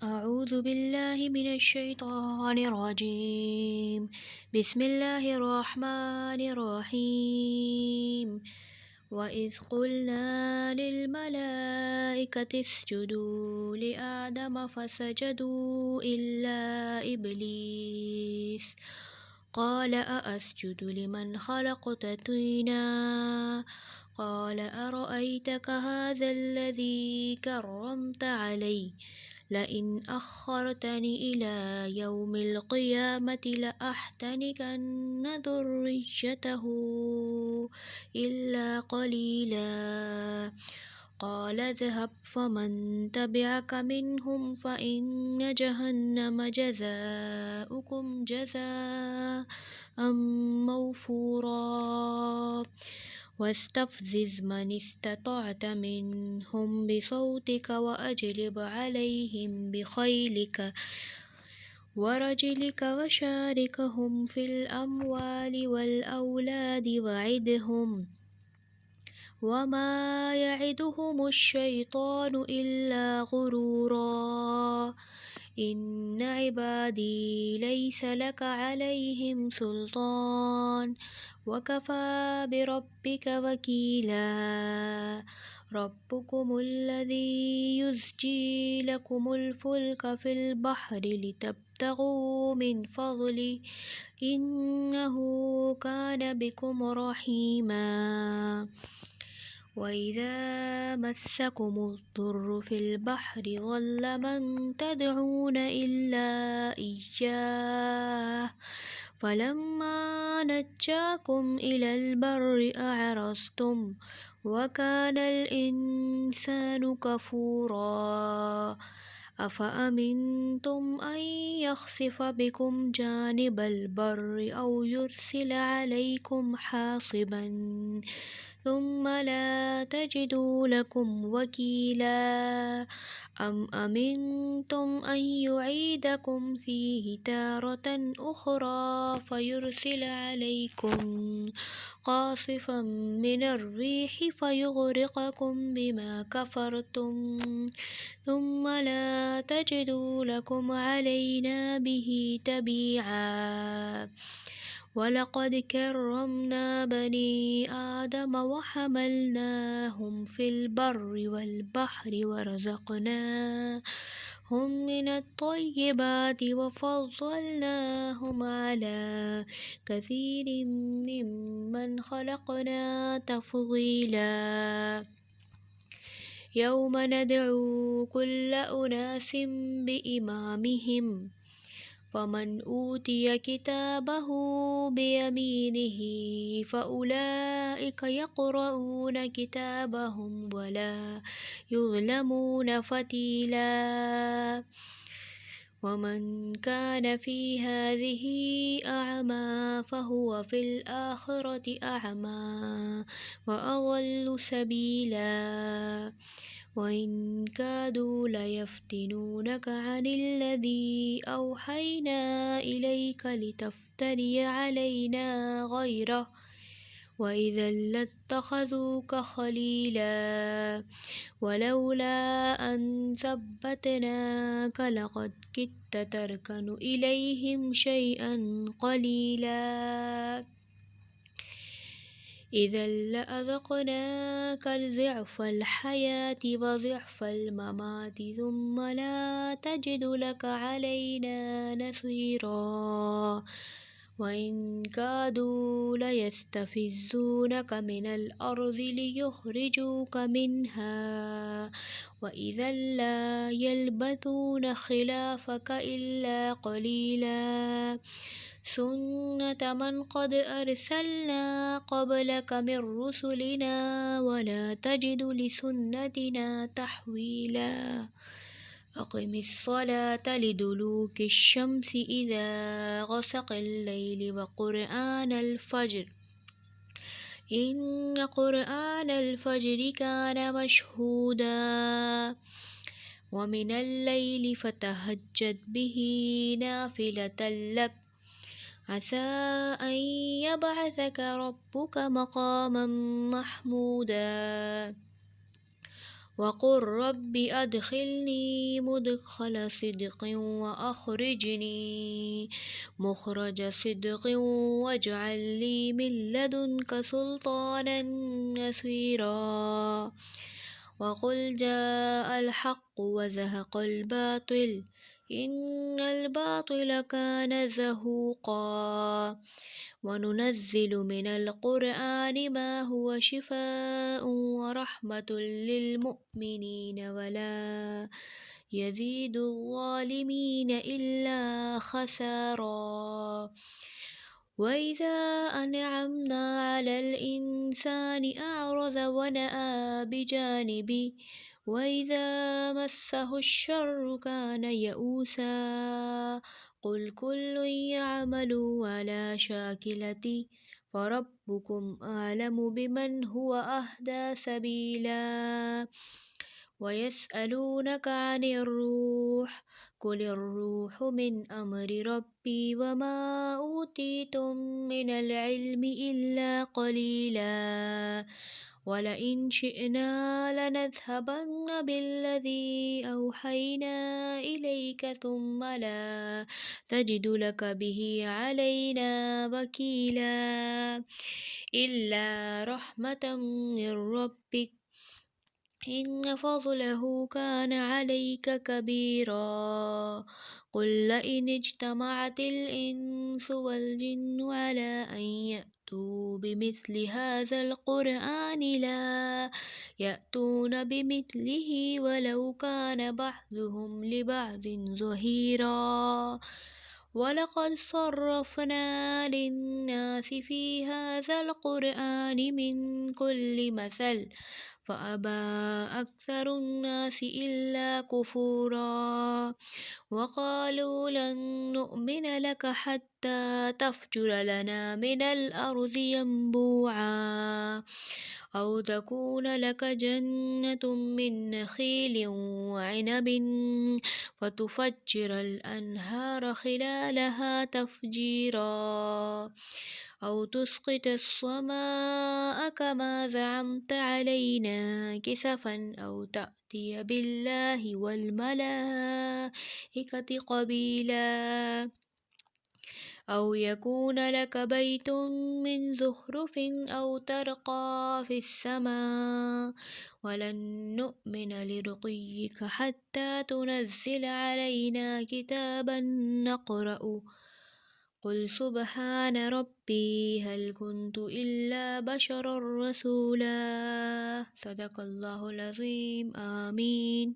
أعوذ بالله من الشيطان الرجيم. بسم الله الرحمن الرحيم. وإذ قلنا للملائكة اسجدوا لآدم فسجدوا إلا إبليس قال أأسجد لمن خلقت طينا قال أرأيتك هذا الذي كرمت علي لئن أخرتني إلى يوم القيامة لأحتنكن ذريته إلا قليلا قال اذهب فمن تبعك منهم فإن جهنم جزاؤكم جزاء موفورا واستفزز من استطعت منهم بصوتك وأجلب عليهم بخيلك ورجلك وشاركهم في الأموال والأولاد وعدهم وما يعدهم الشيطان إلا غرورا إن عبادي ليس لك عليهم سلطان وكفى بربك وكيلا ربكم الذي يزجي لكم الفلك في البحر لتبتغوا من فضله إنه كان بكم رحيما وإذا مسكم الضر في البحر ضل من تدعون إلا إياه فلما نجاكم إلى البر أعرضتم وكان الإنسان كفورا أفأمنتم أن يخسف بكم جانب البر أو يرسل عليكم حاصبا ثم لا تجدوا لكم وكيلا أم أمنتم أن يعيدكم فيه تارة أخرى فيرسل عليكم قاصفا من الريح فيغرقكم بما كفرتم ثم لا تجدوا لكم علينا به تبيعا ولقد كرمنا بني آدم وحملناهم في البر والبحر ورزقناهم من الطيبات وفضلناهم على كثير ممن خلقنا تفضيلا يوم ندعو كل أناس بإمامهم فمن أوتي كتابه بيمينه فأولئك يقرؤون كتابهم ولا يظلمون فتيلا ومن كان في هذه أعمى فهو في الآخرة أعمى وأضل سبيلا وإن كادوا ليفتنونك عن الذي أوحينا إليك لتفتري علينا غيره وإذا لاتخذوك خليلا ولولا أن ثبتناك لقد كدت تركن إليهم شيئا قليلا إذا لأذقناك ضعف الحياة وضعف الممات ثم لا تجد لك علينا نصيرا وإن كادوا ليستفزونك من الأرض ليخرجوك منها وإذا لا يلبثون خلافك إلا قليلا سنة من قد أرسلنا قبلك من رسلنا ولا تجد لسنتنا تحويلا أقم الصلاة لدلوك الشمس إذا غسق الليل وقرآن الفجر إن قرآن الفجر كان مشهودا ومن الليل فتهجد به نافلة لك عسى أن يبعثك ربك مقاما محمودا وقل رب أدخلني مدخل صدق وأخرجني مخرج صدق واجعل لي من لدنك سلطانا نصيرا وقل جاء الحق وزهق الباطل إن الباطل كان زهوقا وننزل من القرآن ما هو شفاء ورحمة للمؤمنين ولا يزيد الظالمين إلا خسارا وإذا أنعمنا على الإنسان أعرض ونأى بجانبه وإذا مسه الشر كان يئوسا قل كل يعمل على شاكلته فربكم أعلم بمن هو أهدى سبيلا ويسألونك عن الروح قل الروح من أمر ربي وما أوتيتم من العلم إلا قليلا ولئن شئنا لنذهبن بالذي أوحينا إليك ثم لا تجد لك به علينا وكيلا إلا رحمة من ربك إن فضله كان عليك كبيرا قل لئن اجتمعت الإنس والجن على أن يأتوا بمثل هذا القرآن لا يأتون بمثله ولو كان بعضهم لبعض ظهيرا ولقد صرفنا للناس في هذا القرآن من كل مثل فأبى أكثر الناس إلا كفورا وقالوا لن نؤمن لك حتى تفجر لنا من الأرض ينبوعا أو تكون لك جنة من نخيل وعنب فتفجر الأنهار خلالها تفجيرا أو تسقط السماء كما زعمت علينا كسفا أو تأتي بالله والملائكة قبيلا أو يكون لك بيت من زخرف أو ترقى في السماء ولن نؤمن لرقيك حتى تنزل علينا كتابا نقرأ قل سبحان ربي هل كنت إلا بشرا رسولا صدق الله العظيم آمين